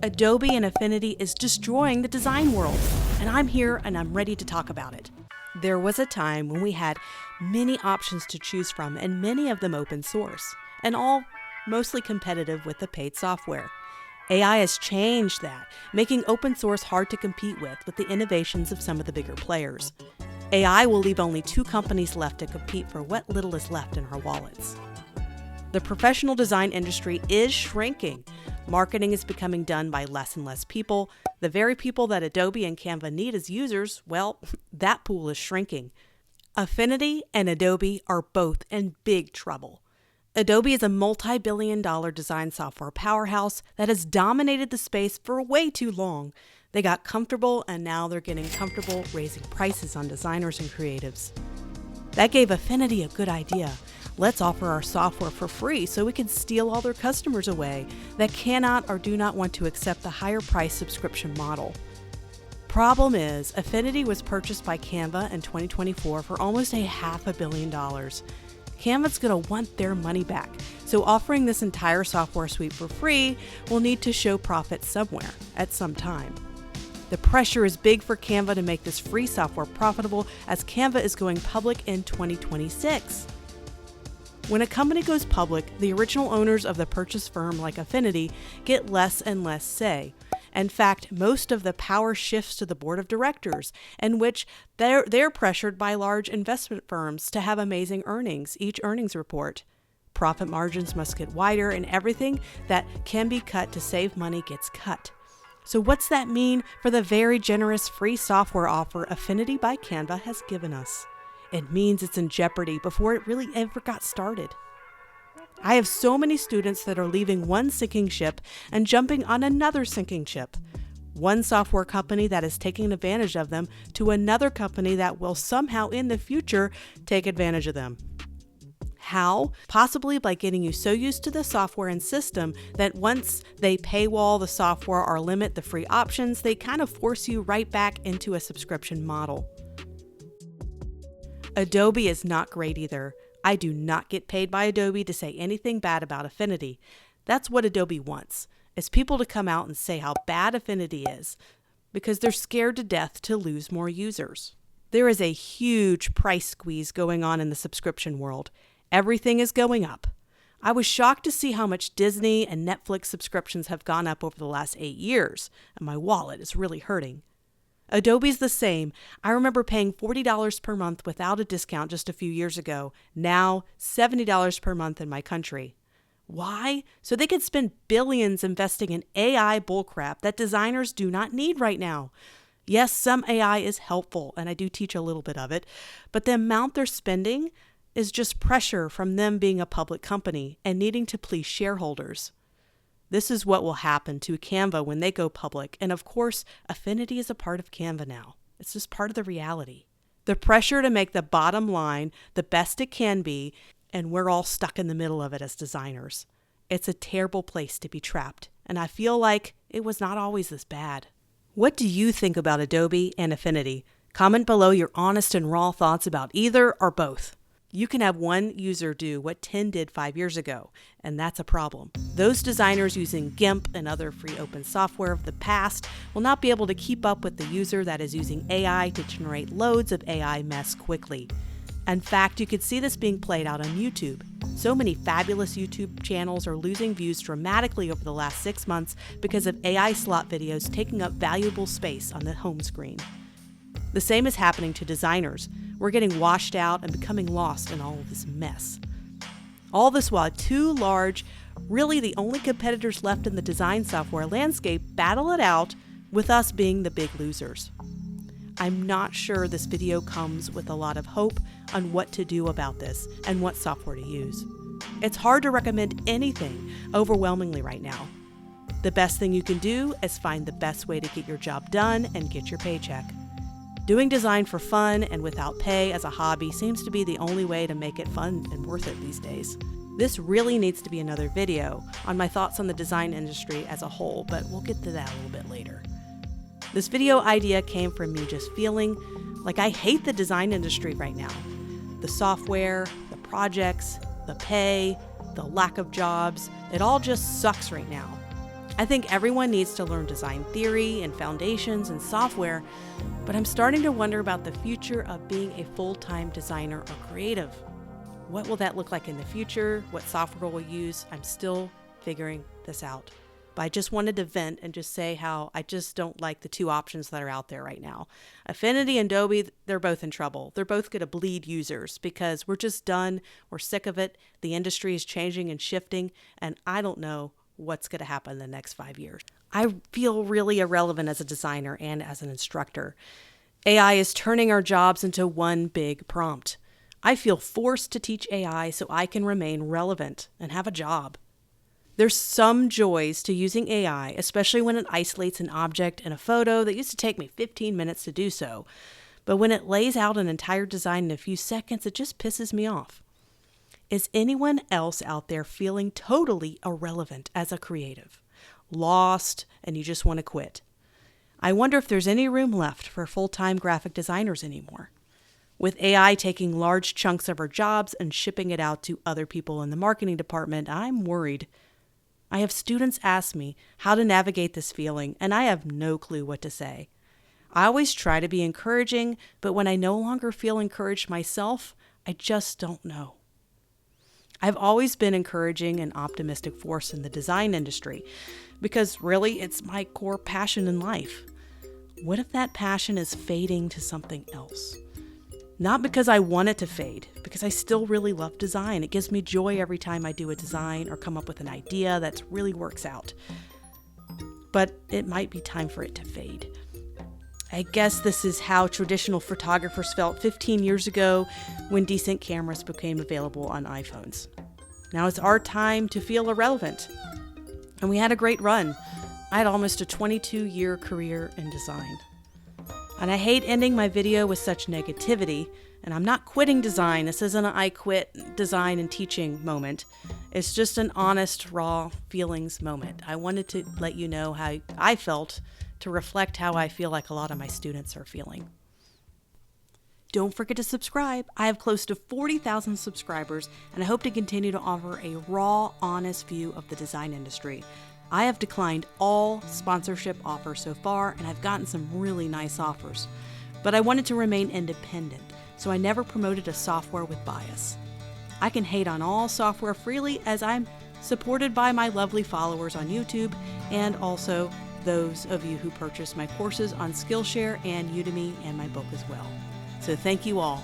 Adobe and Affinity is destroying the design world, and I'm here and I'm ready to talk about it. There was a time when we had many options to choose from and many of them open source, and all mostly competitive with the paid software. AI has changed that, making open source hard to compete with the innovations of some of the bigger players. AI will leave only 2 companies left to compete for what little is left in our wallets. The professional design industry is shrinking. Marketing is becoming done by less and less people. The very people that Adobe and Canva need as users, well, that pool is shrinking. Affinity and Adobe are both in big trouble. Adobe is a multi-billion-dollar design software powerhouse that has dominated the space for way too long. They got comfortable, and now they're getting comfortable raising prices on designers and creatives. That gave Affinity a good idea. Let's offer our software for free so we can steal all their customers away that cannot or do not want to accept the higher price subscription model. Problem is, Affinity was purchased by Canva in 2024 for almost $500 million. Canva's going to want their money back, so offering this entire software suite for free will need to show profit somewhere at some time. The pressure is big for Canva to make this free software profitable as Canva is going public in 2026. When a company goes public, the original owners of the purchase firm like Affinity get less and less say. In fact, most of the power shifts to the board of directors, in which they're pressured by large investment firms to have amazing earnings, each earnings report. Profit margins must get wider, and everything that can be cut to save money gets cut. So what's that mean for the very generous free software offer Affinity by Canva has given us? It means it's in jeopardy before it really ever got started. I have so many students that are leaving one sinking ship and jumping on another sinking ship. One software company that is taking advantage of them to another company that will somehow in the future take advantage of them. How? Possibly by getting you so used to the software and system that once they paywall the software or limit the free options, they kind of force you right back into a subscription model. Adobe is not great either. I do not get paid by Adobe to say anything bad about Affinity. That's what Adobe wants, is people to come out and say how bad Affinity is, because they're scared to death to lose more users. There is a huge price squeeze going on in the subscription world. Everything is going up. I was shocked to see how much Disney and Netflix subscriptions have gone up over the last 8 years, and my wallet is really hurting. Adobe's the same. I remember paying $40 per month without a discount just a few years ago. Now, $70 per month in my country. Why? So they can spend billions investing in AI bullcrap that designers do not need right now. Yes, some AI is helpful, and I do teach a little bit of it, but the amount they're spending is just pressure from them being a public company and needing to please shareholders. This is what will happen to Canva when they go public, and of course, Affinity is a part of Canva now. It's just part of the reality. The pressure to make the bottom line the best it can be, and we're all stuck in the middle of it as designers. It's a terrible place to be trapped, and I feel like it was not always this bad. What do you think about Adobe and Affinity? Comment below your honest and raw thoughts about either or both. You can have one user do what 10 did 5 years ago, and that's a problem. Those designers using GIMP and other free open software of the past will not be able to keep up with the user that is using AI to generate loads of AI mess quickly. In fact, you could see this being played out on YouTube. So many fabulous YouTube channels are losing views dramatically over the last 6 months because of AI slot videos taking up valuable space on the home screen. The same is happening to designers. We're getting washed out and becoming lost in all of this mess. All this while 2 large, really the only competitors left in the design software landscape battle it out, with us being the big losers. I'm not sure this video comes with a lot of hope on what to do about this and what software to use. It's hard to recommend anything overwhelmingly right now. The best thing you can do is find the best way to get your job done and get your paycheck. Doing design for fun and without pay as a hobby seems to be the only way to make it fun and worth it these days. This really needs to be another video on my thoughts on the design industry as a whole, but we'll get to that a little bit later. This video idea came from me just feeling like I hate the design industry right now. The software, the projects, the pay, the lack of jobs, it all just sucks right now. I think everyone needs to learn design theory and foundations and software, but I'm starting to wonder about the future of being a full-time designer or creative. What will that look like in the future? What software we'll use? I'm still figuring this out. But I just wanted to vent and just say how I just don't like the two options that are out there right now. Affinity and Adobe, they're both in trouble. They're both going to bleed users because we're just done. We're sick of it. The industry is changing and shifting, and I don't know what's going to happen in the next 5 years. I feel really irrelevant as a designer and as an instructor. AI is turning our jobs into one big prompt. I feel forced to teach AI so I can remain relevant and have a job. There's some joys to using AI, especially when it isolates an object in a photo that used to take me 15 minutes to do so. But when it lays out an entire design in a few seconds, it just pisses me off. Is anyone else out there feeling totally irrelevant as a creative? Lost, and you just want to quit? I wonder if there's any room left for full-time graphic designers anymore. With AI taking large chunks of our jobs and shipping it out to other people in the marketing department, I'm worried. I have students ask me how to navigate this feeling, and I have no clue what to say. I always try to be encouraging, but when I no longer feel encouraged myself, I just don't know. I've always been encouraging and optimistic force in the design industry because really it's my core passion in life. What if that passion is fading to something else? Not because I want it to fade, because I still really love design. It gives me joy every time I do a design or come up with an idea that really works out. But it might be time for it to fade. I guess this is how traditional photographers felt 15 years ago when decent cameras became available on iPhones. Now it's our time to feel irrelevant. And we had a great run. I had almost a 22-year career in design. And I hate ending my video with such negativity, and I'm not quitting design. This isn't an I quit design and teaching moment. It's just an honest, raw feelings moment. I wanted to let you know how I felt to reflect how I feel like a lot of my students are feeling. Don't forget to subscribe. I have close to 40,000 subscribers, and I hope to continue to offer a raw, honest view of the design industry. I have declined all sponsorship offers so far, and I've gotten some really nice offers. But I wanted to remain independent, so I never promoted a software with bias. I can hate on all software freely as I'm supported by my lovely followers on YouTube and also those of you who purchase my courses on Skillshare and Udemy and my book as well. So thank you all.